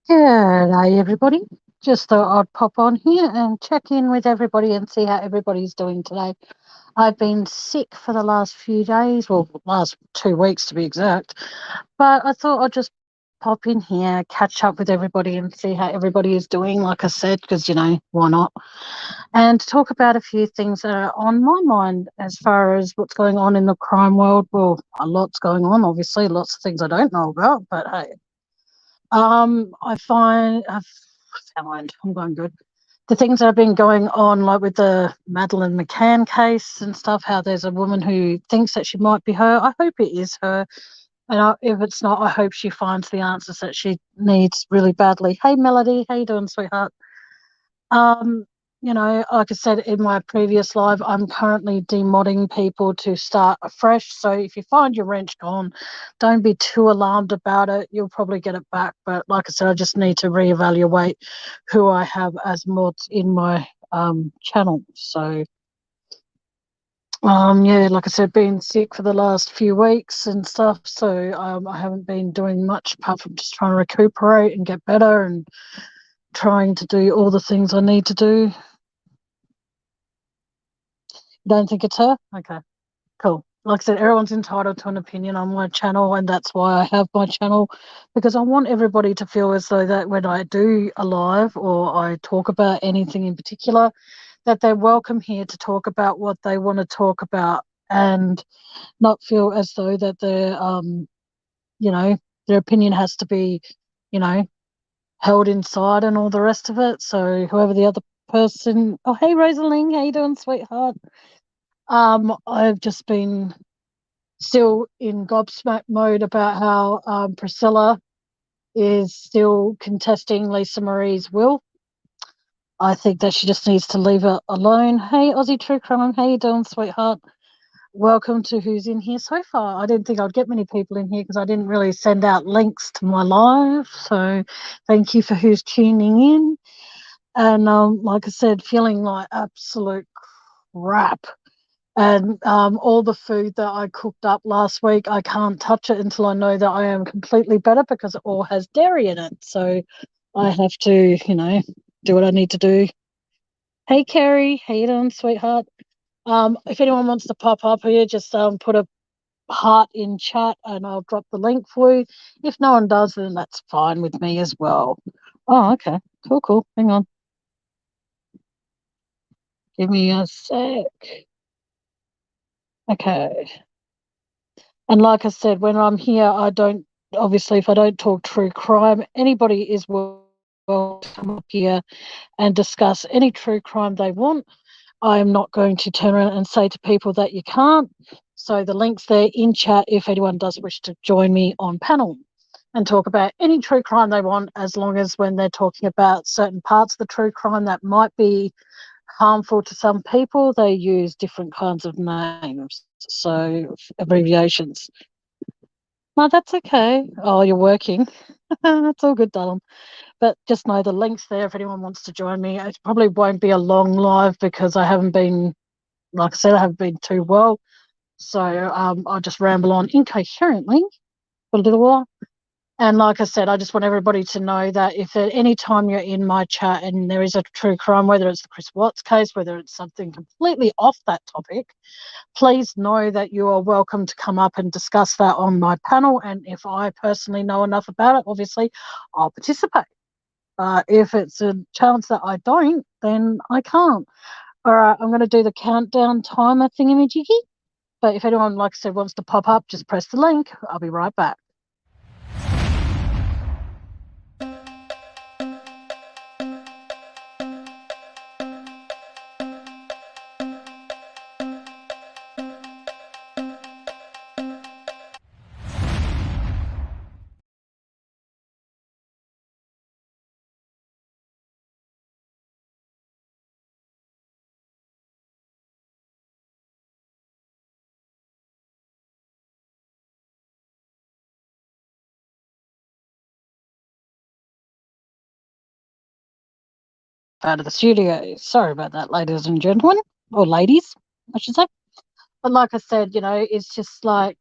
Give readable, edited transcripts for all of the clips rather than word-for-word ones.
G'day everybody. Just thought I'd pop on here and check in with everybody and see how everybody's doing today. I've been sick for the last few days, well, last 2 weeks to be exact, but I thought I'd just pop in here, catch up with everybody and see how everybody is doing, like I said, because, why not? And talk about a few things that are on my mind as far as what's going on in the crime world. Well, a lot's going on, obviously, lots of things I don't know about, but hey. I'm going good. The things that have been going on, like with the Madeleine McCann case and stuff, how there's a woman who thinks that she might be her. I hope it is her. And if it's not, I hope she finds the answers that she needs really badly. Hey, Melody, how you doing, sweetheart? Um, like I said in my previous live, I'm currently demodding people to start afresh. So if you find your wrench gone, don't be too alarmed about it. You'll probably get it back. But like I said, I just need to reevaluate who I have as mods in my channel. So yeah, like I said, been sick for the last few weeks and stuff. So I haven't been doing much apart from just trying to recuperate and get better and trying to do all the things I need to do. Don't think it's her? Okay, cool. Like I said, everyone's entitled to an opinion on my channel, and that's why I have my channel, because I want everybody to feel as though that when I do a live or I talk about anything in particular, that they're welcome here to talk about what they want to talk about and not feel as though that their opinion has to be, you know, held inside and all the rest of it. So whoever the other person, oh, hey, Rosalie, how you doing, sweetheart? I've just been still in gobsmack mode about how Priscilla is still contesting Lisa Marie's will. I think that she just needs to leave it alone. Hey, Aussie True Crime, how you doing, sweetheart? Welcome to who's in here so far. I didn't think I'd get many people in here because I didn't really send out links to my live. So thank you for who's tuning in. And like I said, feeling like absolute crap. And all the food that I cooked up last week, I can't touch it until I know that I am completely better because it all has dairy in it. So I have to, do what I need to do. Hey, Kerry, how you doing, sweetheart? If anyone wants to pop up here, just put a heart in chat and I'll drop the link for you. If no one does, then that's fine with me as well. Oh, okay. Cool. Hang on. Give me a sec. Okay. And like I said, when I'm here, I don't, obviously, if I don't talk true crime, anybody is welcome to come up here and discuss any true crime they want. I am not going to turn around and say to people that you can't. So the link's there in chat if anyone does wish to join me on panel and talk about any true crime they want, as long as when they're talking about certain parts of the true crime that might be harmful to some people, they use different kinds of names, so abbreviations. No, that's okay. Oh, you're working. That's all good, darling. But just know the link's there if anyone wants to join me. It probably won't be a long live because I haven't been, like I said, I haven't been too well. So I'll just ramble on incoherently for a little while. And like I said, I just want everybody to know that if at any time you're in my chat and there is a true crime, whether it's the Chris Watts case, whether it's something completely off that topic, please know that you are welcome to come up and discuss that on my panel. And if I personally know enough about it, obviously, I'll participate. If it's a chance that I don't, then I can't. All right, I'm going to do the countdown timer thingamajiggy. But if anyone, like I said, wants to pop up, just press the link. I'll be right back. Out of the studio. Sorry about that, ladies and gentlemen, or ladies, I should say. But like I said, it's just like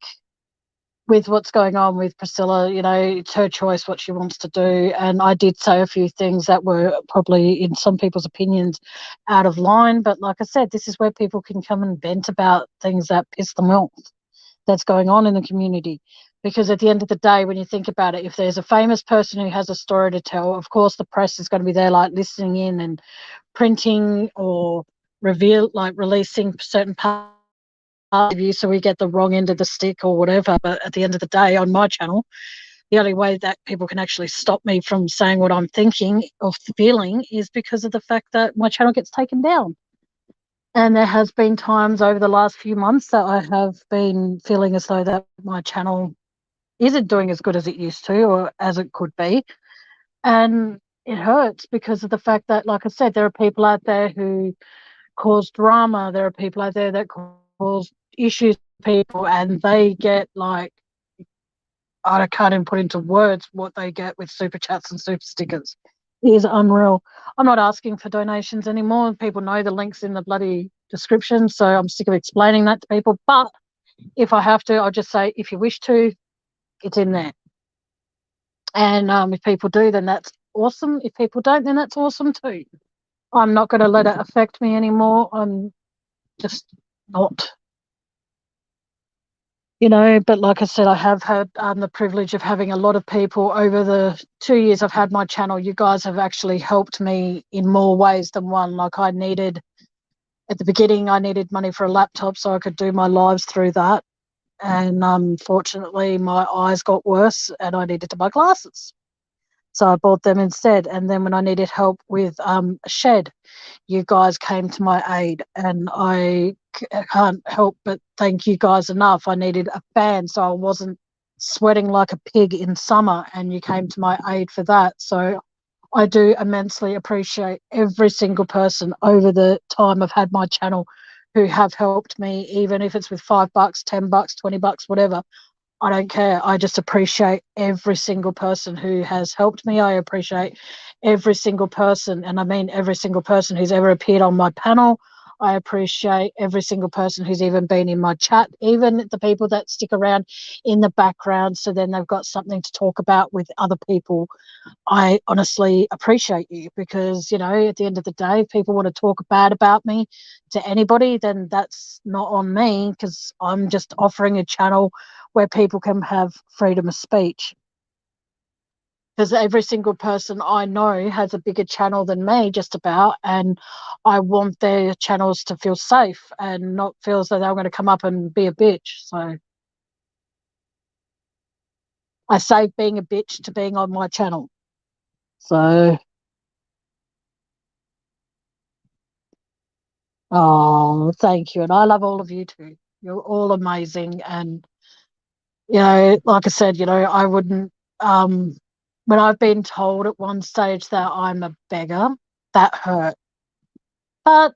with what's going on with Priscilla, you know, it's her choice what she wants to do. And I did say a few things that were probably, in some people's opinions, out of line. But like I said, this is where people can come and vent about things that piss them off that's going on in the community. Because at the end of the day, when you think about it, if there's a famous person who has a story to tell, of course the press is going to be there, like listening in and printing or releasing certain parts of you, so we get the wrong end of the stick or whatever. But at the end of the day, on my channel, the only way that people can actually stop me from saying what I'm thinking or feeling is because of the fact that my channel gets taken down. And there has been times over the last few months that I have been feeling as though that my channel isn't doing as good as it used to or as it could be. And it hurts because of the fact that, like I said, there are people out there who cause drama. There are people out there that cause issues to people, and they get like, I can't even put into words what they get with super chats and super stickers. It is unreal. I'm not asking for donations anymore. People know the link's in the bloody description, so I'm sick of explaining that to people. But if I have to, I'll just say, if you wish to, it's in there. And if people do, then that's awesome. If people don't, then that's awesome too. I'm not going to let it affect me anymore. I'm just not. You know, but like I said, I have had the privilege of having a lot of people over the 2 years I've had my channel. You guys have actually helped me in more ways than one. Like at the beginning, I needed money for a laptop so I could do my lives through that. And unfortunately, my eyes got worse and I needed to buy glasses. So I bought them instead. And then when I needed help with a shed, you guys came to my aid, and I can't help but thank you guys enough. I needed a fan so I wasn't sweating like a pig in summer, and you came to my aid for that. So I do immensely appreciate every single person over the time I've had my channel who have helped me, even if it's with $5, $10, $20, whatever. I don't care. I just appreciate every single person who has helped me. I appreciate every single person, and I mean every single person who's ever appeared on my panel. I appreciate every single person who's even been in my chat, even the people that stick around in the background so then they've got something to talk about with other people. I honestly appreciate you because, you know, at the end of the day, if people want to talk bad about me to anybody, then that's not on me because I'm just offering a channel where people can have freedom of speech. Because every single person I know has a bigger channel than me, just about, and I want their channels to feel safe and not feel as though they're going to come up and be a bitch. So I say being a bitch to being on my channel. So, oh, thank you. And I love all of you too. You're all amazing. And, you know, like I said, you know, I wouldn't, when I've been told at one stage that I'm a beggar, that hurt. But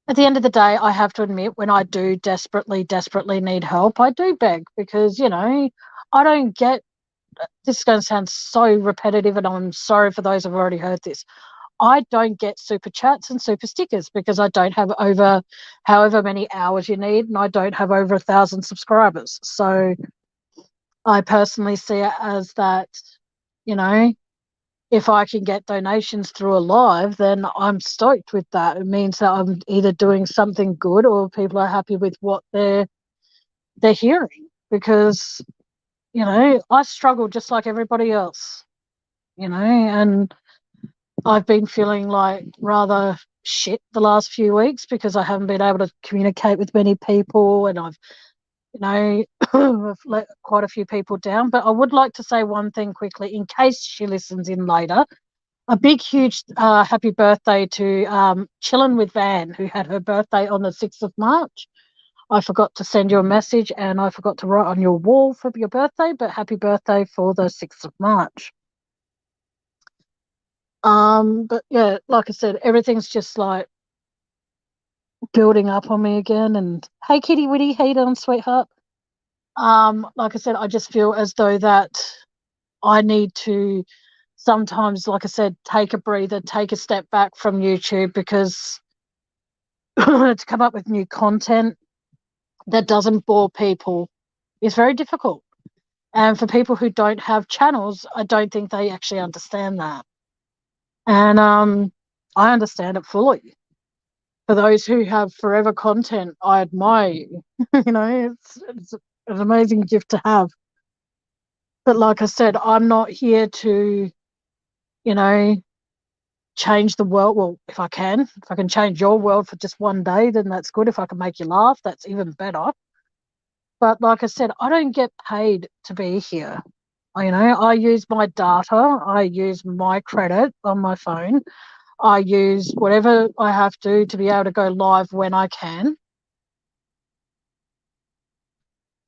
at the end of the day, I have to admit, when I do desperately, desperately need help, I do beg because, you know, I don't get, this is going to sound so repetitive, and I'm sorry for those who've already heard this. I don't get super chats and super stickers because I don't have over however many hours you need, and I don't have over 1,000 subscribers. So I personally see it as that, you know, if I can get donations through a live, then I'm stoked with that. It means that I'm either doing something good or people are happy with what they're hearing. Because, you know, I struggle just like everybody else, you know, and I've been feeling like rather shit the last few weeks because I haven't been able to communicate with many people, and I've, you know, I've let quite a few people down. But I would like to say one thing quickly in case she listens in later. A big, huge happy birthday to Chillin' with Van, who had her birthday on the 6th of March. I forgot to send you a message and I forgot to write on your wall for your birthday, but happy birthday for the 6th of March. But yeah, like I said, everything's just like building up on me again. And hey, Kitty Witty, how you doing, sweetheart? Like I said, I just feel as though that I need to sometimes, like I said, take a breather, take a step back from YouTube because to come up with new content that doesn't bore people is very difficult. And for people who don't have channels, I don't think they actually understand that. And I understand it fully. For those who have forever content, I admire you. It's an amazing gift to have. But like I said, I'm not here to, you know, change the world. Well, if I can change your world for just one day, then that's good. If I can make you laugh, that's even better. But like I said, I don't get paid to be here. I use my data, I use my credit on my phone, I use whatever I have to be able to go live when I can.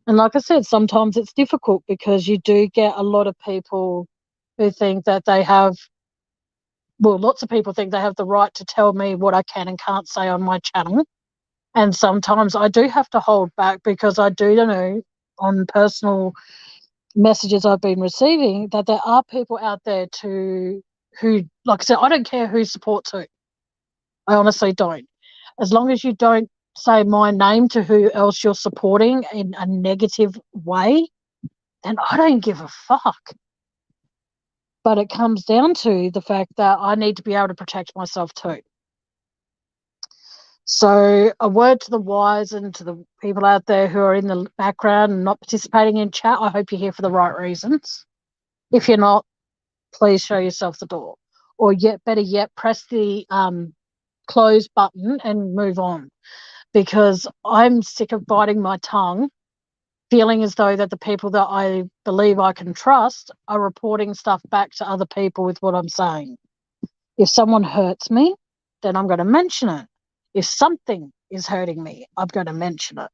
And like I said, sometimes it's difficult because you do get a lot of people who think that they have, well, lots of people think they have the right to tell me what I can and can't say on my channel. And sometimes I do have to hold back because I do know on personal messages I've been receiving that there are people out there who, like I said, I don't care who supports who. I honestly don't. As long as you don't say my name to who else you're supporting in a negative way, then I don't give a fuck. But it comes down to the fact that I need to be able to protect myself too. So a word to the wise and to the people out there who are in the background and not participating in chat, I hope you're here for the right reasons. If you're not, please show yourself the door. Or better yet, press the close button and move on. Because I'm sick of biting my tongue, feeling as though that the people that I believe I can trust are reporting stuff back to other people with what I'm saying. If someone hurts me, then I'm going to mention it. If something is hurting me, I'm going to mention it.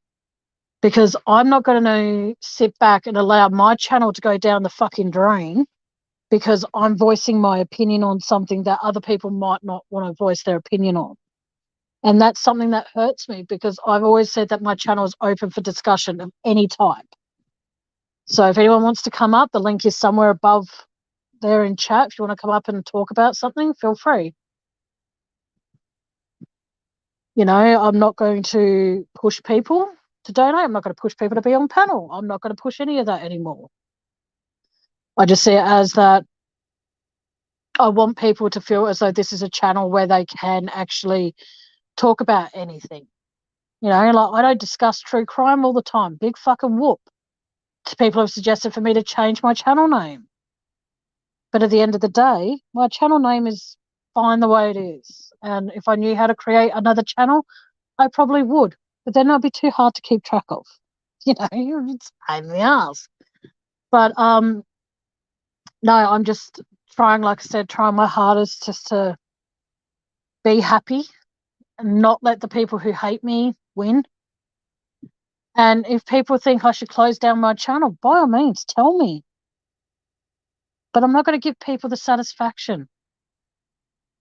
Because I'm not going to sit back and allow my channel to go down the fucking drain because I'm voicing my opinion on something that other people might not want to voice their opinion on. And that's something that hurts me because I've always said that my channel is open for discussion of any type. So if anyone wants to come up, the link is somewhere above there in chat. If you want to come up and talk about something, feel free. I'm not going to push people to donate. I'm not going to push people to be on panel. I'm not going to push any of that anymore. I just see it as that I want people to feel as though this is a channel where they can actually talk about anything. Like I don't discuss true crime all the time. Big fucking whoop. People have suggested for me to change my channel name. But at the end of the day, my channel name is fine the way it is. And if I knew how to create another channel, I probably would. But then it'd be too hard to keep track of. It's a pain in the ass. But no, I'm just trying, like I said, trying my hardest just to be happy and not let the people who hate me win. And if people think I should close down my channel, by all means, tell me. But I'm not going to give people the satisfaction.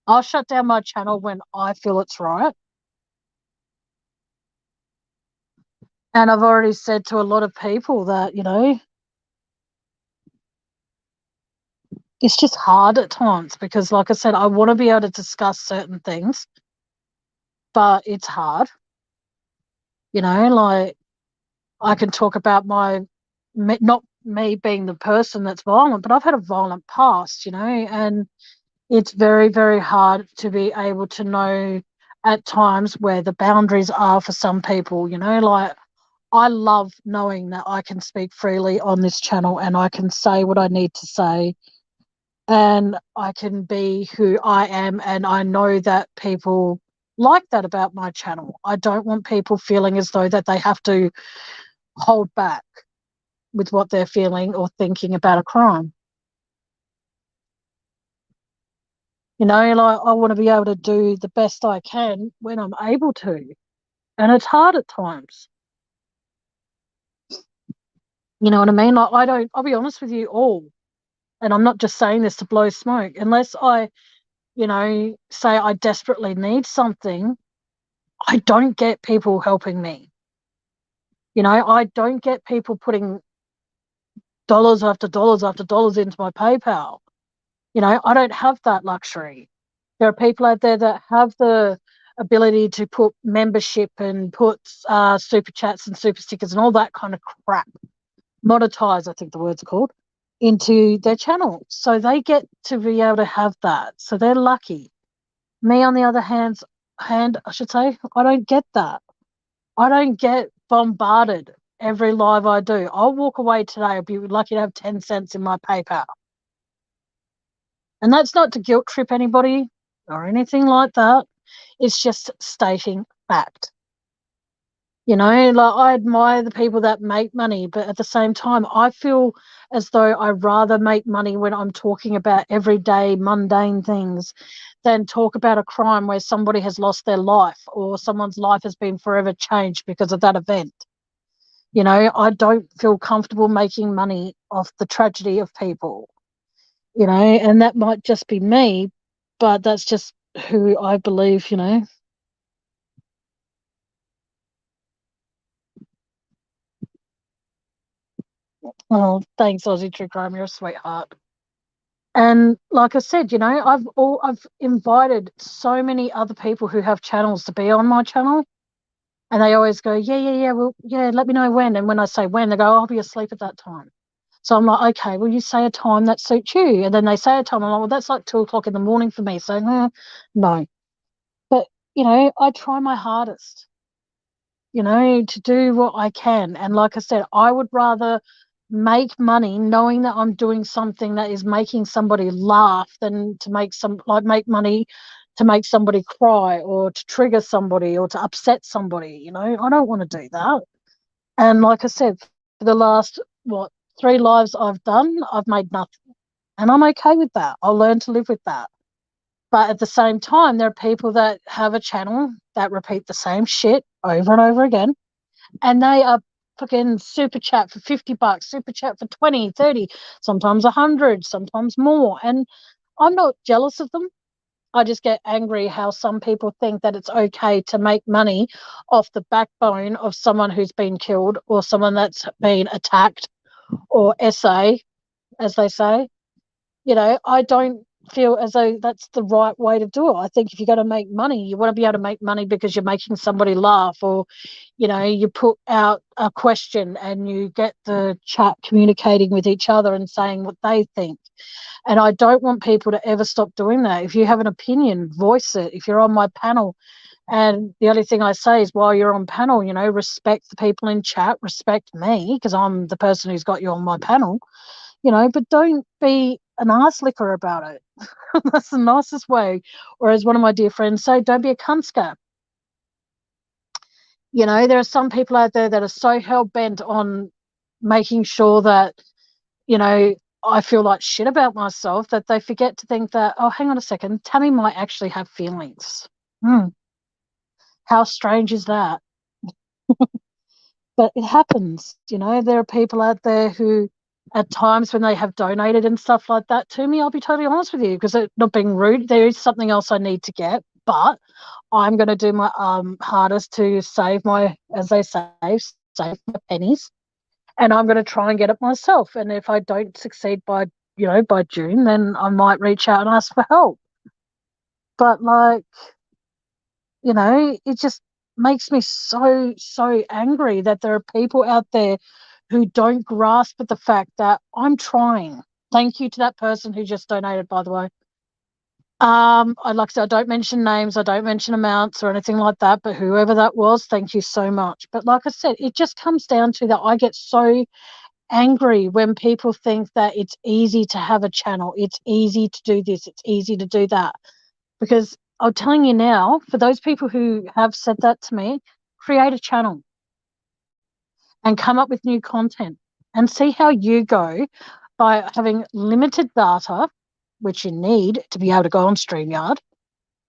I'll shut down my channel when I feel it's right. And I've already said to a lot of people that, it's just hard at times because, like I said, I want to be able to discuss certain things, but it's hard. Like I can talk about not me being the person that's violent, but I've had a violent past, and it's very, very hard to be able to know at times where the boundaries are for some people, like I love knowing that I can speak freely on this channel and I can say what I need to say and I can be who I am, and I know that people like that about my channel. I don't want people feeling as though that they have to hold back with what they're feeling or thinking about a crime. Like I want to be able to do the best I can when I'm able to. And it's hard at times. You know what I mean? Like I'll be honest with you all, and I'm not just saying this to blow smoke, unless I, say I desperately need something, I don't get people helping me. I don't get people putting dollars after dollars after dollars into my PayPal. I don't have that luxury. There are people out there that have the ability to put membership and put super chats and super stickers and all that kind of crap. monetize, I think the words are called, into their channel. So they get to be able to have that. So they're lucky. Me, on the other hand, I should say, I don't get that. I don't get bombarded every live I do. I'll walk away today. I'll be lucky to have 10 cents in my PayPal. And that's not to guilt trip anybody or anything like that. It's just stating fact. You know, like I admire the people that make money, but at the same time, I feel as though I'd rather make money when I'm talking about everyday mundane things than talk about a crime where somebody has lost their life or someone's life has been forever changed because of that event. You know, I don't feel comfortable making money off the tragedy of people, you know, and that might just be me, but that's just who I believe, you know. Oh, thanks, Aussie True Crime. You're a sweetheart. And like I said, you know, I've invited so many other people who have channels to be on my channel, and they always go, yeah, yeah, yeah, well, yeah, let me know when. And when I say when, they go, I'll be asleep at that time. So I'm like, okay, well, you say a time that suits you, and then they say a time. I'm like, well, that's like 2 o'clock in the morning for me. So no, but you know, I try my hardest, you know, to do what I can. And like I said, I would rather make money knowing that I'm doing something that is making somebody laugh than to make money to make somebody cry or to trigger somebody or to upset somebody. You know, I don't want to do that. And like I said, for the last, what, 3 lives I've done, I've made nothing. And I'm okay with that. I'll learn to live with that. But at the same time, there are people that have a channel that repeat the same shit over and over again, and they are fucking super chat for $50, super chat for 20, 30, sometimes 100, sometimes more. And I'm not jealous of them. I just get angry how some people think that it's okay to make money off the backbone of someone who's been killed or someone that's been attacked or SA, as they say. You know, I don't feel as though that's the right way to do it. I think if you're going to make money, you want to be able to make money because you're making somebody laugh, or, you know, you put out a question and you get the chat communicating with each other and saying what they think. And I don't want people to ever stop doing that. If you have an opinion, voice it. If you're on my panel, and the only thing I say is while you're on panel, you know, respect the people in chat, respect me because I'm the person who's got you on my panel, you know, but don't be an ass licker about it. That's the nicest way. Or as one of my dear friends say, don't be a cunt scab. You know, there are some people out there that are so hell bent on making sure that, you know, I feel like shit about myself that they forget to think that, oh, hang on a second, Tammy might actually have feelings. Hmm, how strange is that? But it happens, you know. There are people out there who, at times when they have donated and stuff like that to me, I'll be totally honest with you because not being rude, there is something else I need to get, but I'm going to do my hardest to save my, as they say, save my pennies, and I'm going to try and get it myself. And if I don't succeed by, you know, by June, then I might reach out and ask for help. But like, you know, it just makes me so, so angry that there are people out there who don't grasp at the fact that I'm trying. Thank you to that person who just donated, by the way. I like I said, I don't mention names, I don't mention amounts or anything like that, but whoever that was, thank you so much. But like I said, it just comes down to that I get so angry when people think that it's easy to have a channel, it's easy to do this, it's easy to do that. Because I'm telling you now, for those people who have said that to me, create a channel and come up with new content and see how you go by having limited data, which you need to be able to go on StreamYard.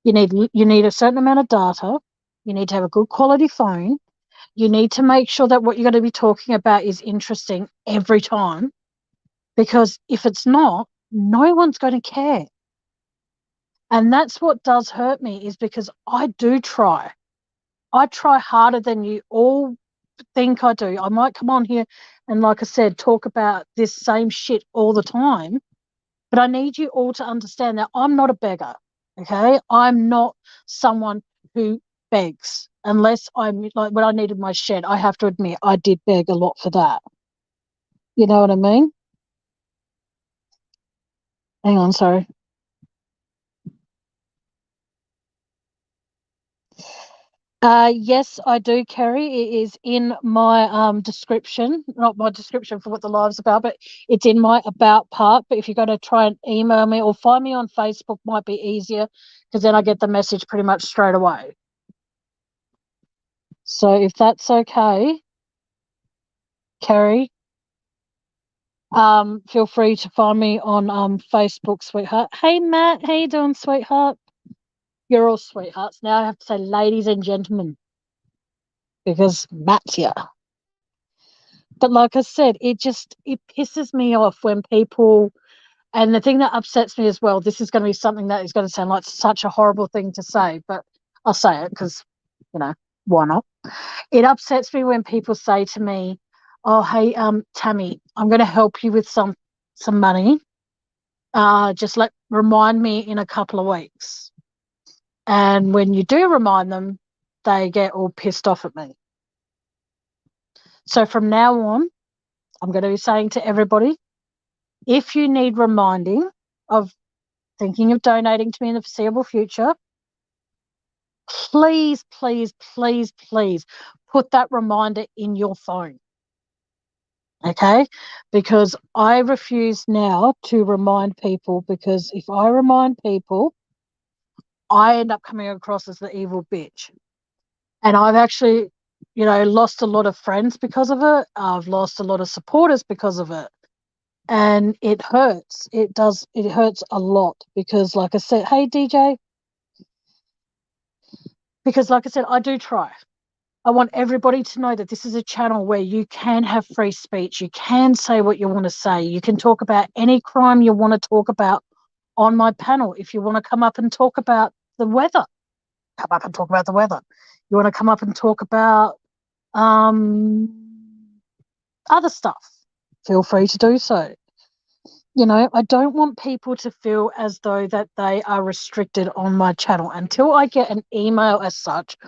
You need a certain amount of data. You need to have a good quality phone. You need to make sure that what you're going to be talking about is interesting every time, because if it's not, no one's going to care. And that's what does hurt me, is because I do try. I try harder than you all think I do. I might come on here and, like I said, talk about this same shit all the time, but I need you all to understand that I'm not a beggar, okay? I'm not someone who begs, unless I'm like when I needed my shed. I have to admit I did beg a lot for that. You know what I mean? Hang on, sorry. Yes, I do, Kerry. It is in my description, not my description for what the live's about, but it's in my about part. But if you're going to try and email me or find me on Facebook, might be easier because then I get the message pretty much straight away. So if that's okay, Kerry, feel free to find me on Facebook, sweetheart. Hey Matt, how you doing, sweetheart? You're all sweethearts. Now I have to say ladies and gentlemen because Matt's here. But like I said, it pisses me off when people, and the thing that upsets me as well, this is going to be something that is going to sound like such a horrible thing to say, but I'll say it because, why not? It upsets me when people say to me, "Oh, hey, Tammy, I'm going to help you with some money. Just remind me in a couple of weeks." And when you do remind them, they get all pissed off at me. So from now on, I'm going to be saying to everybody, if you need reminding of thinking of donating to me in the foreseeable future, please, please, please, please put that reminder in your phone. Okay? Because I refuse now to remind people, because if I remind people, I end up coming across as the evil bitch. And I've actually, lost a lot of friends because of it. I've lost a lot of supporters because of it. And it hurts. It hurts a lot because, like I said, hey, DJ, because, like I said, I do try. I want everybody to know that this is a channel where you can have free speech. You can say what you want to say. You can talk about any crime you want to talk about on my panel. If you want to come up and talk about the weather, come up and talk about the weather. You want to come up and talk about other stuff, feel free to do so. I don't want people to feel as though that they are restricted on my channel until I get an email as such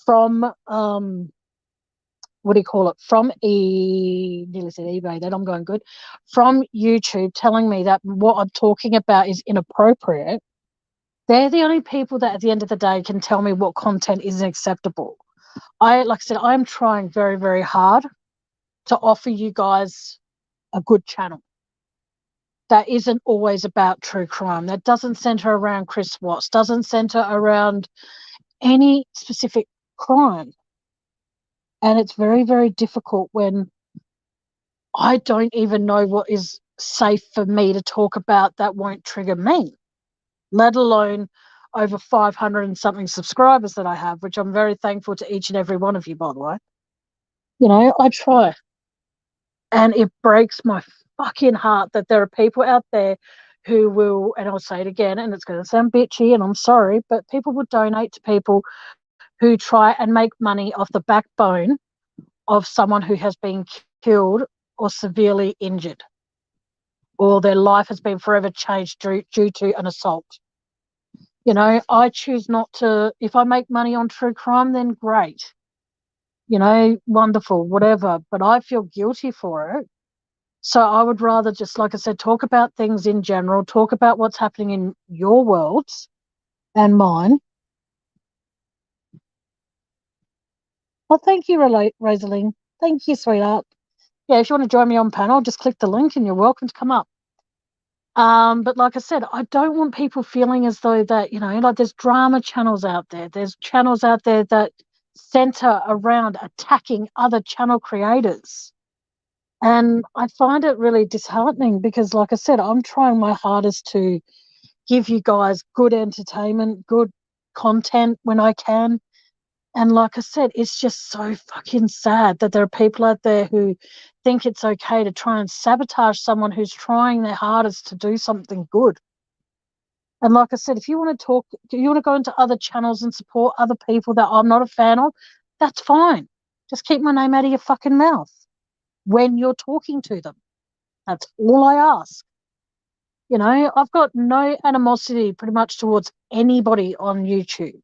from what do you call it? From nearly said eBay, then I'm going good. From YouTube telling me that what I'm talking about is inappropriate. They're the only people that at the end of the day can tell me what content isn't acceptable. Like I said, I'm trying very, very hard to offer you guys a good channel that isn't always about true crime, that doesn't center around Chris Watts, doesn't center around any specific crime. And it's very, very difficult when I don't even know what is safe for me to talk about that won't trigger me, let alone over 500 and something subscribers that I have, which I'm very thankful to each and every one of you, by the way. I try. And it breaks my fucking heart that there are people out there who will, and I'll say it again, and it's going to sound bitchy, and I'm sorry, but people will donate to people who try and make money off the backbone of someone who has been killed or severely injured, or their life has been forever changed due to an assault. I choose not to. If I make money on true crime, then great. Wonderful, whatever. But I feel guilty for it. So I would rather just, like I said, talk about things in general, talk about what's happening in your worlds and mine. Well, thank you, Rosaline. Thank you, sweetheart. Yeah, if you want to join me on panel, just click the link and you're welcome to come up. But like I said, I don't want people feeling as though that, like there's drama channels out there. There's channels out there that center around attacking other channel creators. And I find it really disheartening because, like I said, I'm trying my hardest to give you guys good entertainment, good content when I can. And like I said, it's just so fucking sad that there are people out there who think it's okay to try and sabotage someone who's trying their hardest to do something good. And like I said, if you want to talk, if you want to go into other channels and support other people that I'm not a fan of, that's fine. Just keep my name out of your fucking mouth when you're talking to them. That's all I ask. I've got no animosity pretty much towards anybody on YouTube.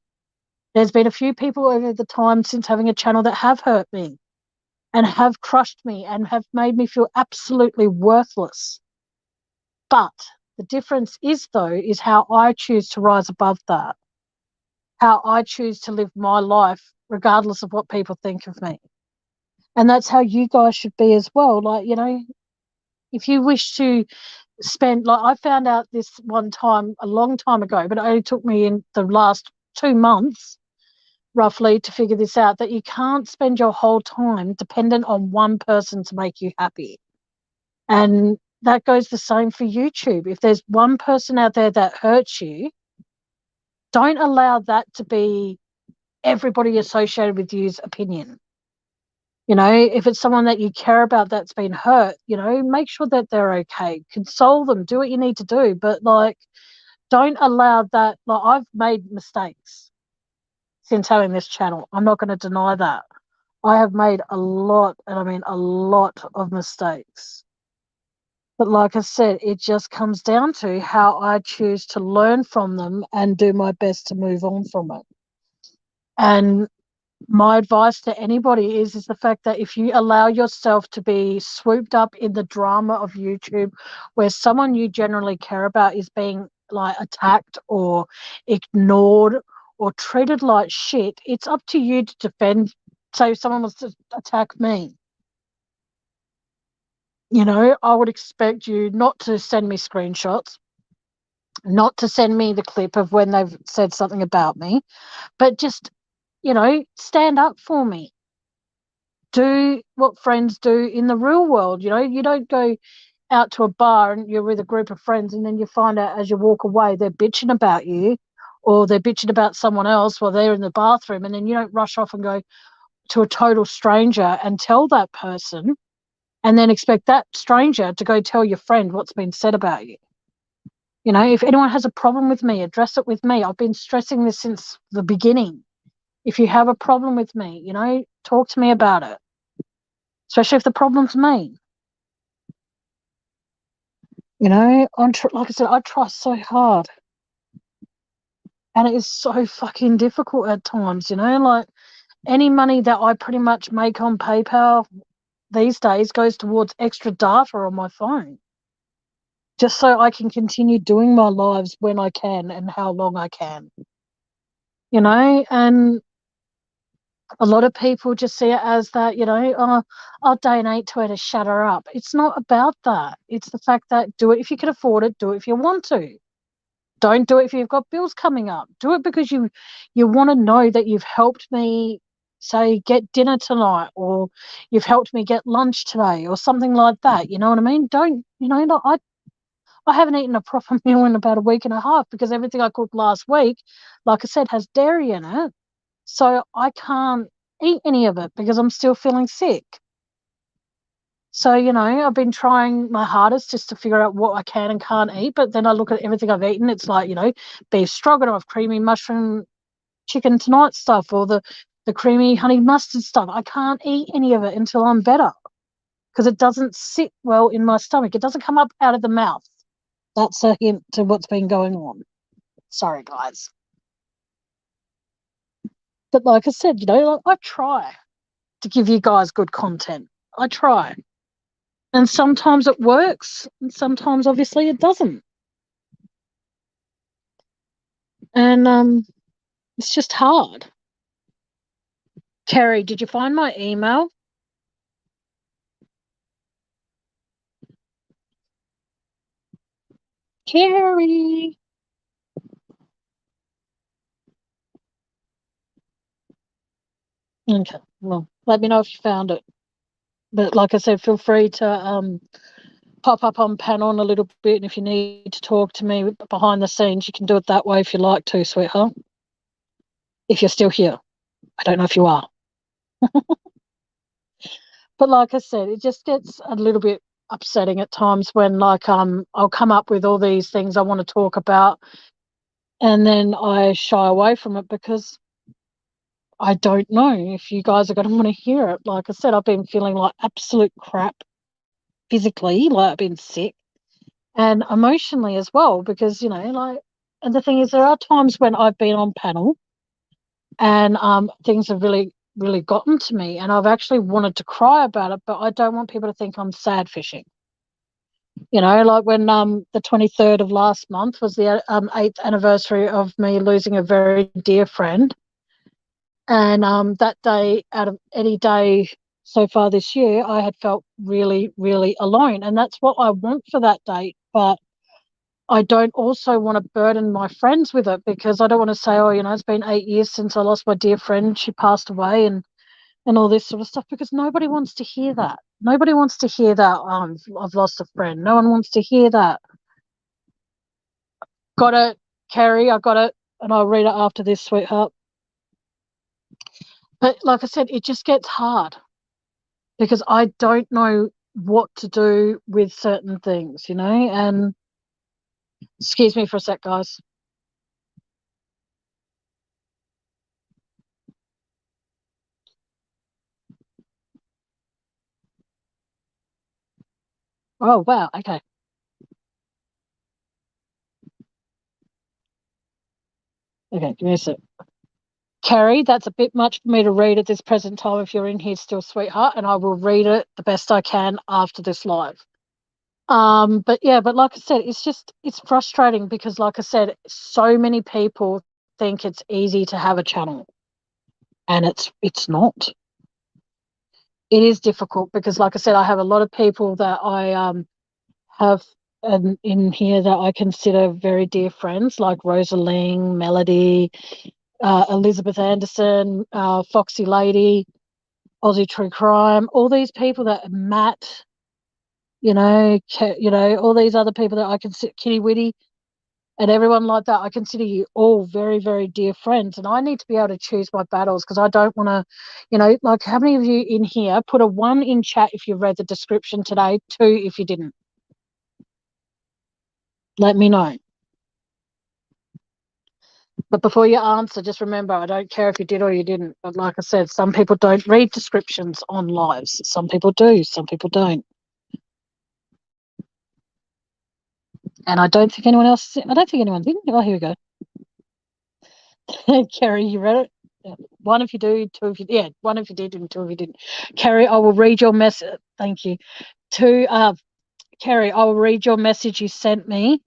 There's been a few people over the time since having a channel that have hurt me. and have crushed me and have made me feel absolutely worthless. But the difference is, though, is how I choose to rise above that, how I choose to live my life regardless of what people think of me. And that's how you guys should be as well. Like, you know, if you wish to spend, like, I found out this one time a long time ago, but it only took me in the last 2 months roughly to figure this out, that you can't spend your whole time dependent on one person to make you happy. And that goes the same for YouTube. If there's one person out there that hurts you, don't allow that to be everybody associated with you's opinion. You know, if it's someone that you care about that's been hurt, you know, make sure that they're okay. Console them, do what you need to do. But, like, don't allow that. Like, I've made mistakes since having this channel. I'm not going to deny that. I have made a lot, and I mean a lot of mistakes. But like I said, it just comes down to how I choose to learn from them and do my best to move on from it. And my advice to anybody is the fact that if you allow yourself to be swooped up in the drama of YouTube, where someone you generally care about is being, like, attacked or ignored or treated like shit, it's up to you to defend. Say if someone was to attack me, you know, I would expect you not to send me screenshots, not to send me the clip of when they've said something about me, but just, you know, stand up for me. Do what friends do in the real world. You know, you don't go out to a bar and you're with a group of friends and then you find out as you walk away they're bitching about you or they're bitching about someone else while they're in the bathroom, and then you don't rush off and go to a total stranger and tell that person and then expect that stranger to go tell your friend what's been said about you. You know, if anyone has a problem with me, address it with me. I've been stressing this since the beginning. If you have a problem with me, you know, talk to me about it, especially if the problem's me. You know, like I said, I try so hard. And it is so fucking difficult at times, you know, like any money that I pretty much make on PayPal these days goes towards extra data on my phone, just so I can continue doing my lives when I can and how long I can, you know. And a lot of people just see it as that, you know, oh, I'll donate to her to shut her up. It's not about that. It's the fact that do it if you can afford it, do it if you want to. Don't do it if you've got bills coming up. Do it because you want to know that you've helped me, say, get dinner tonight, or you've helped me get lunch today, or something like that. You know what I mean? Don't, you know, like, I haven't eaten a proper meal in about a week and a half because everything I cooked last week, like I said, has dairy in it. So I can't eat any of it because I'm still feeling sick. So, you know, I've been trying my hardest just to figure out what I can and can't eat. But then I look at everything I've eaten. It's like, you know, beef stroganoff, creamy mushroom chicken tonight stuff, or the creamy honey mustard stuff. I can't eat any of it until I'm better because it doesn't sit well in my stomach. It doesn't come up out of the mouth. That's a hint to what's been going on. Sorry, guys. But like I said, you know, I try to give you guys good content. I try. And sometimes it works, and sometimes obviously it doesn't. And it's just hard. Kerry, did you find my email? Kerry. Okay, well, let me know if you found it. But like I said, feel free to pop up on panel in a little bit, and if you need to talk to me behind the scenes, you can do it that way if you like to, sweetheart. If you're still here. I don't know if you are. But like I said, it just gets a little bit upsetting at times when, like, I'll come up with all these things I want to talk about and then I shy away from it because I don't know if you guys are going to want to hear it. Like I said, I've been feeling like absolute crap physically, like I've been sick, and emotionally as well because, you know, like, and the thing is there are times when I've been on panel and things have really really gotten to me, and I've actually wanted to cry about it, but I don't want people to think I'm sad fishing. Like when the 23rd of last month was the 8th anniversary of me losing a very dear friend. And that day, out of any day so far this year, I had felt really, really alone. And that's what I want for that date. But I don't also want to burden my friends with it, because I don't want to say, oh, it's been 8 years since I lost my dear friend. She passed away, and all this sort of stuff, because nobody wants to hear that. Nobody wants to hear that I've lost a friend. No one wants to hear that. Got it, Carrie, I got it. And I'll read it after this, sweetheart. But like I said, it just gets hard because I don't know what to do with certain things, and excuse me for a sec, guys. Oh, wow. Okay. Okay, give me a sec. Carrie, that's a bit much for me to read at this present time if you're in here still, sweetheart, and I will read it the best I can after this live. But like I said, it's frustrating because, like I said, so many people think it's easy to have a channel, and it's not. It is difficult because, like I said, I have a lot of people that I have in here that I consider very dear friends, like Rosaline, Melody, Elizabeth Anderson, Foxy Lady, Aussie True Crime, all these people that Matt, all these other people that I consider Kitty Witty and everyone like that. I consider you all very, very dear friends, and I need to be able to choose my battles because I don't want to, like how many of you in here put a 1 in chat if you read the description today, 2 if you didn't. Let me know. But before you answer, just remember, I don't care if you did or you didn't. But like I said, some people don't read descriptions on lives. Some people do, some people don't. And I don't think anyone else, I don't think anyone did. Oh, here we go. Kerry, you read it? Yeah. 1 if you do, 2 if you, yeah, 1 if you did and 2 if you didn't. Kerry, I will read your message. Thank you. Kerry, I will read your message you sent me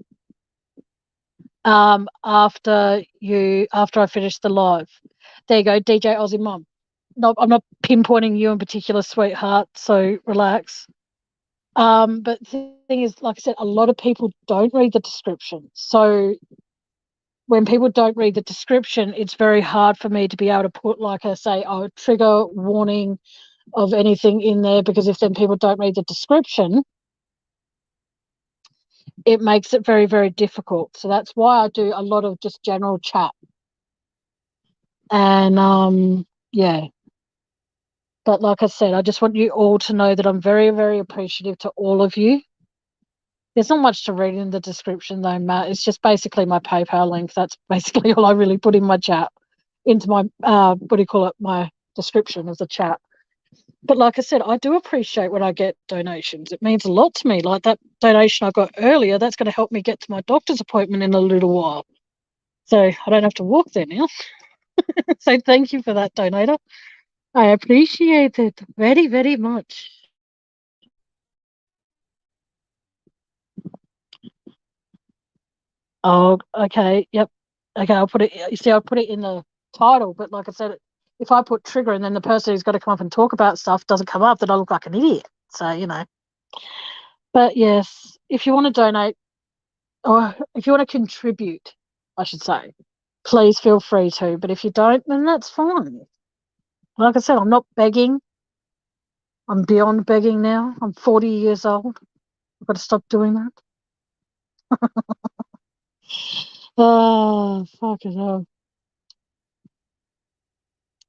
after I finish the live. There you go, DJ Aussie Mom. No, I'm not pinpointing you in particular, sweetheart, so relax. But the thing is, like I said, a lot of people don't read the description. So when people don't read the description, it's very hard for me to be able to put, like I say, trigger warning of anything in there, because if then people don't read the description, it makes it very, very difficult. So that's why I do a lot of just general chat. And yeah. But like I said, I just want you all to know that I'm very, very appreciative to all of you. There's not much to read in the description though, Matt. It's just basically my PayPal link. That's basically all I really put in my chat, into my, my description of the chat. But like I said, I do appreciate when I get donations. It means a lot to me. Like that donation I got earlier, that's going to help me get to my doctor's appointment in a little while. So I don't have to walk there now. So thank you for that, donator. I appreciate it very, very much. Oh, okay. Yep. Okay, I'll put it. You see, I'll put it in the title, but like I said, if I put trigger and then the person who's got to come up and talk about stuff doesn't come up, then I look like an idiot. So. But yes, if you want to donate or if you want to contribute, I should say, please feel free to. But if you don't, then that's fine. Like I said, I'm not begging. I'm beyond begging now. I'm 40 years old. I've got to stop doing that. Oh, fuck it up.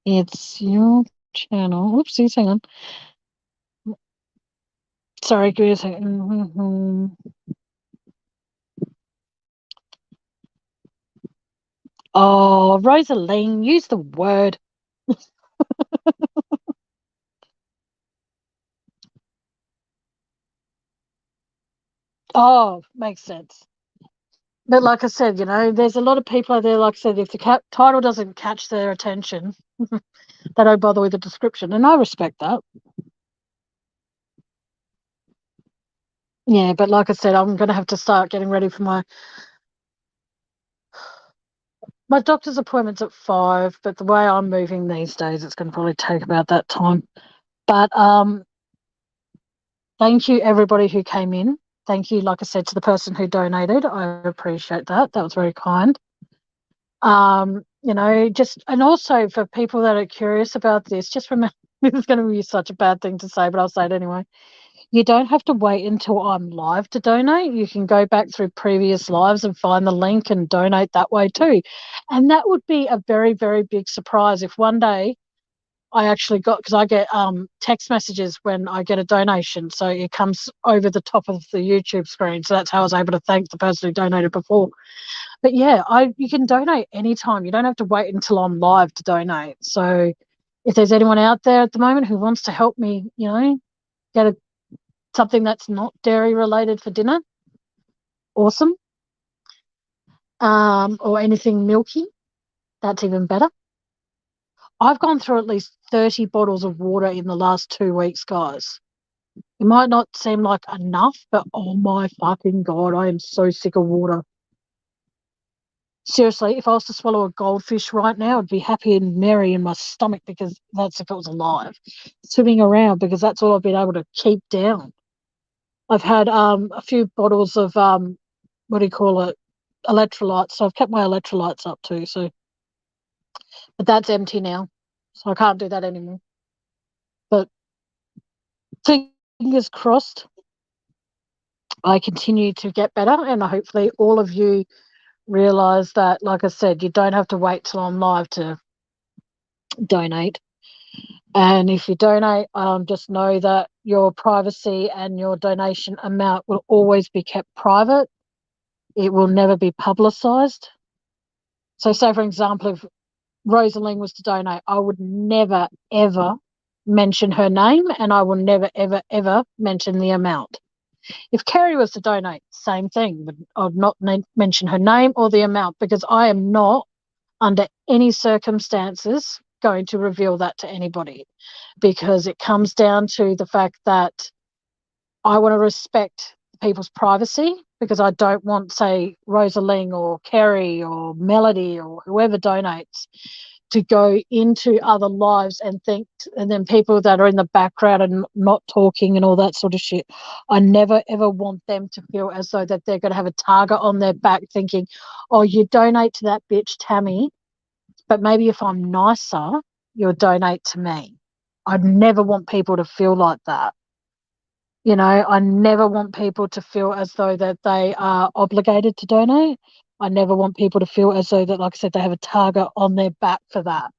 It's your channel. Oopsies, hang on. Sorry, give me a second. Oh, Rosaline, use the word. Oh, makes sense. But like I said, there's a lot of people out there, like I said, if the title doesn't catch their attention, they don't bother with the description. And I respect that. Yeah, but like I said, I'm going to have to start getting ready for my doctor's appointment's at 5, but the way I'm moving these days, it's going to probably take about that time. But thank you, everybody who came in. Thank you, like I said, to the person who donated. I appreciate that. That was very kind. And also for people that are curious about this, just remember, this is going to be such a bad thing to say, but I'll say it anyway. You don't have to wait until I'm live to donate. You can go back through previous lives and find the link and donate that way too. And that would be a very, very big surprise if one day I actually got, because I get text messages when I get a donation. So it comes over the top of the YouTube screen. So that's how I was able to thank the person who donated before. But yeah, you can donate anytime. You don't have to wait until I'm live to donate. So if there's anyone out there at the moment who wants to help me, get something that's not dairy related for dinner, awesome. Or anything milky, that's even better. I've gone through at least 30 bottles of water in the last 2 weeks, guys. It might not seem like enough, but oh my fucking God, I am so sick of water. Seriously, if I was to swallow a goldfish right now, I'd be happy and merry in my stomach because that's if it was alive. Swimming around because that's all I've been able to keep down. I've had a few bottles of what do you call it? Electrolytes. So I've kept my electrolytes up too. So, but that's empty now, so I can't do that anymore. But fingers crossed, I continue to get better, and hopefully all of you realize that, like I said, you don't have to wait till I'm live to donate. And if you donate, just know that your privacy and your donation amount will always be kept private. It will never be publicised. So, say for example, if Rosalind was to donate, I would never, ever mention her name, and I will never, ever, ever mention the amount. If Kerry was to donate, same thing. I would not mention her name or the amount because I am not, under any circumstances, going to reveal that to anybody because it comes down to the fact that I want to respect people's privacy because I don't want, say, Rosalie or Kerry or Melody or whoever donates to go into other lives and then people that are in the background and not talking and all that sort of shit. I never ever want them to feel as though that they're going to have a target on their back thinking, oh, you donate to that bitch Tammy, but maybe if I'm nicer, you'll donate to me. I'd never want people to feel like that. I never want people to feel as though that they are obligated to donate. I never want people to feel as though that, like I said, they have a target on their back for that.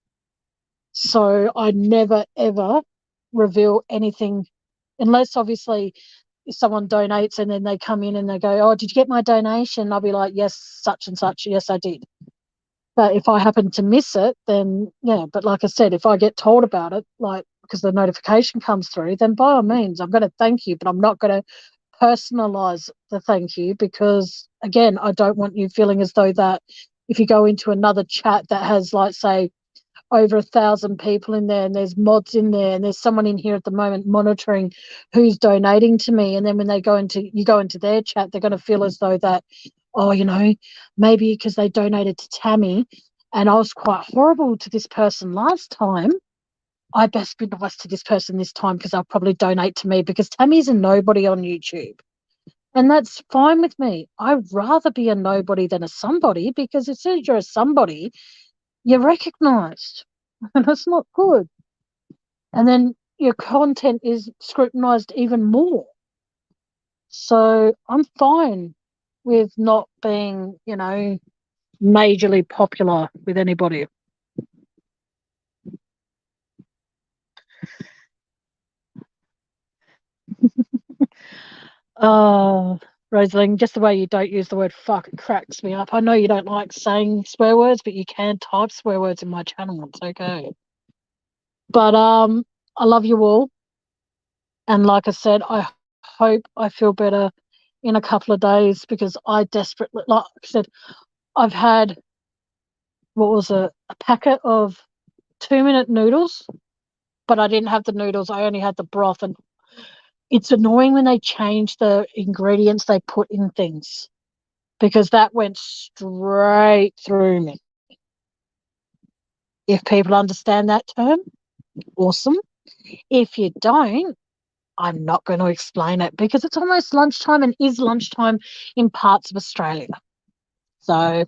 So I never, ever reveal anything unless obviously if someone donates and then they come in and they go, oh, did you get my donation? I'll be like, yes, such and such. Yes, I did. But if I happen to miss it, then yeah. But like I said, if I get told about it, like because the notification comes through, then by all means, I'm going to thank you, but I'm not going to personalize the thank you because, again, I don't want you feeling as though that if you go into another chat that has, like, say, over 1,000 people in there and there's mods in there and there's someone in here at the moment monitoring who's donating to me, and then when you go into their chat, they're going to feel as though that, oh, maybe because they donated to Tammy and I was quite horrible to this person last time, I best be nice to this person this time because they'll probably donate to me because Tammy's a nobody on YouTube. And that's fine with me. I'd rather be a nobody than a somebody because as soon as you're a somebody, you're recognised. And that's not good. And then your content is scrutinised even more. So I'm fine with not being, majorly popular with anybody. Oh, Rosalind, just the way you don't use the word fuck cracks me up. I know you don't like saying swear words, but you can type swear words in my channel. It's okay. But I love you all. And like I said, I hope I feel better in a couple of days because I desperately, like I said, I've had, what was it, a packet of 2-minute noodles, but I didn't have the noodles. I only had the broth. And it's annoying when they change the ingredients they put in things because that went straight through me. If people understand that term, awesome. If you don't, I'm not going to explain it because it's almost lunchtime and is lunchtime in parts of Australia. So,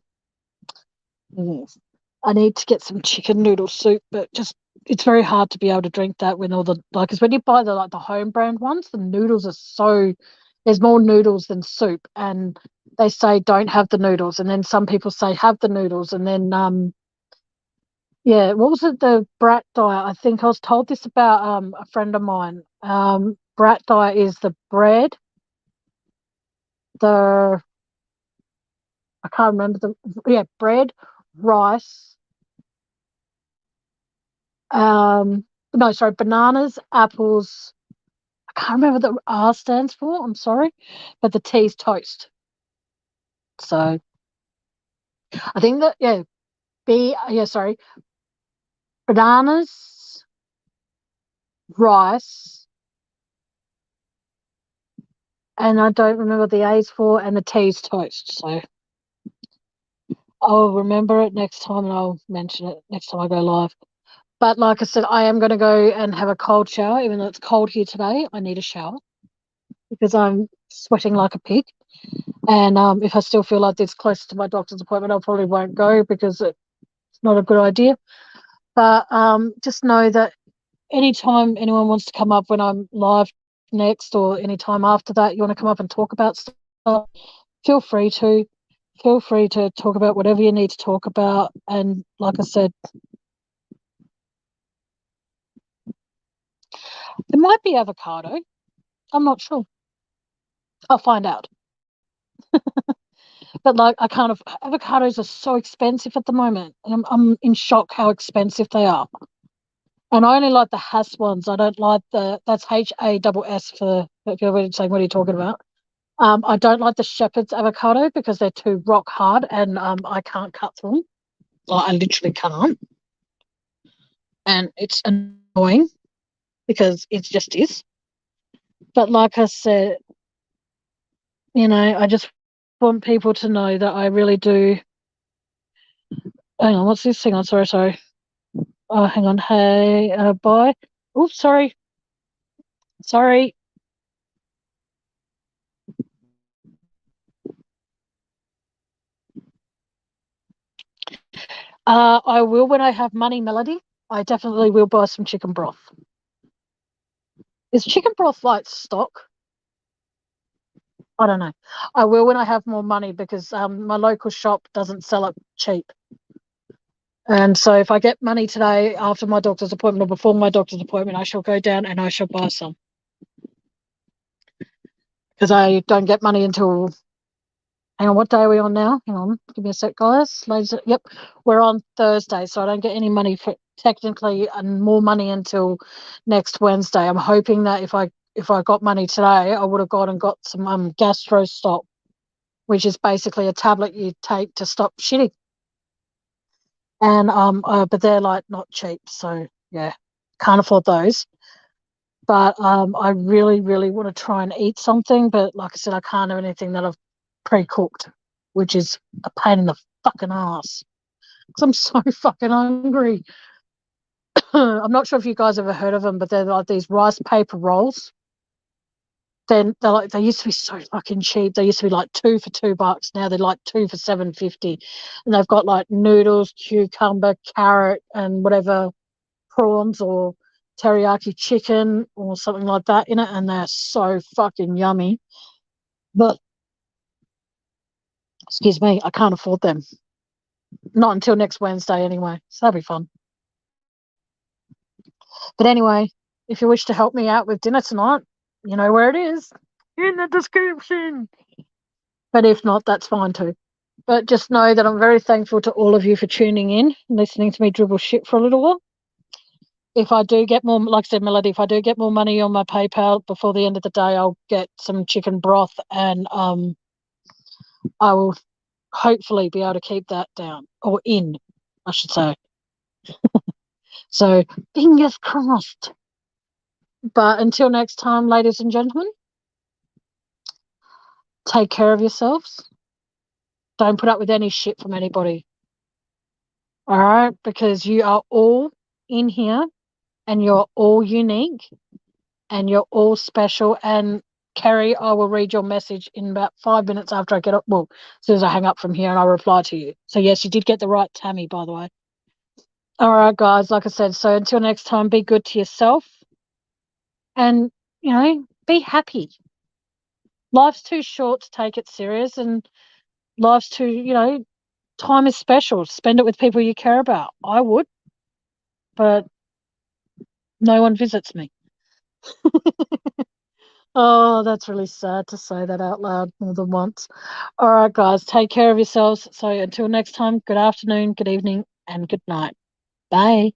yes, I need to get some chicken noodle soup, but just it's very hard to be able to drink that when all the, like, because when you buy the home brand ones, the noodles are so, there's more noodles than soup, and they say don't have the noodles, and then some people say have the noodles, and then yeah, what was it? The brat diet. I think I was told this about a friend of mine. Brat diet is the bread, the I can't remember bread, rice, no, sorry, bananas, apples. I can't remember what the R stands for. I'm sorry, but the T's toast. So I think that bananas, rice, and I don't remember the A's for, and the T's toast. So I'll remember it next time and I'll mention it next time I go live. But like I said, I am going to go and have a cold shower, even though it's cold here today. I need a shower because I'm sweating like a pig. And if I still feel like this close to my doctor's appointment, I probably won't go because it's not a good idea. But just know that anytime anyone wants to come up when I'm live next or anytime after that, you want to come up and talk about stuff, feel free to. Feel free to talk about whatever you need to talk about. And like I said, there might be avocado. I'm not sure. I'll find out. But like, I kind of, avocados are so expensive at the moment, and I'm in shock how expensive they are. And I only like the Hass ones. I don't like that's HASS for if you're saying what are you talking about. I don't like the Shepherd's avocado because they're too rock hard, and I can't cut through them. Like, I literally can't, and it's annoying because it just is. But like I said, I just want people to know that I really do. Hang on, what's this thing on? Sorry. Oh, hang on. Hey, bye. Oops, sorry. I will when I have money, Melody. I definitely will buy some chicken broth. Is chicken broth like stock? I don't know. I will when I have more money because my local shop doesn't sell it cheap. And so if I get money today after my doctor's appointment or before my doctor's appointment, I shall go down and I shall buy some. Because I don't get money until, hang on, what day are we on now? Hang on, give me a sec, guys. Yep, we're on Thursday, so I don't get any money for technically and more money until next Wednesday. I'm hoping that if I got money today, I would have gone and got some GastroStop, which is basically a tablet you take to stop shitting. And but they're like not cheap, so yeah, can't afford those. But I really, really want to try and eat something, but like I said, I can't have anything that I've pre-cooked, which is a pain in the fucking ass. Because I'm so fucking hungry. I'm not sure if you guys ever heard of them, but they're like these rice paper rolls. Then they used to be so fucking cheap. They used to be like 2 for $2. Now they're like 2 for $7.50, and they've got like noodles, cucumber, carrot, and whatever prawns or teriyaki chicken or something like that in it, and they're so fucking yummy. But excuse me, I can't afford them. Not until next Wednesday anyway. So that'll be fun. But anyway, if you wish to help me out with dinner tonight, you know where it is in the description. But if not, that's fine too. But just know that I'm very thankful to all of you for tuning in and listening to me dribble shit for a little while. if I do get more, like I said, Melody, if I do get more money on my PayPal before the end of the day, I'll get some chicken broth, and I will hopefully be able to keep that down, or in, I should say. So fingers crossed. But until next time, ladies and gentlemen, take care of yourselves. Don't put up with any shit from anybody. All right? Because you are all in here, and you're all unique, and you're all special. And Kerry, I will read your message in about 5 minutes after I get up. Well, as soon as I hang up from here, and I'll reply to you. So yes, you did get the right Tammy, by the way. All right, guys, like I said, so until next time, be good to yourself, and, be happy. Life's too short to take it serious, and life's too, time is special. Spend it with people you care about. I would, but no one visits me. Oh, that's really sad to say that out loud more than once. All right, guys, take care of yourselves. So until next time, good afternoon, good evening, and good night. Bye.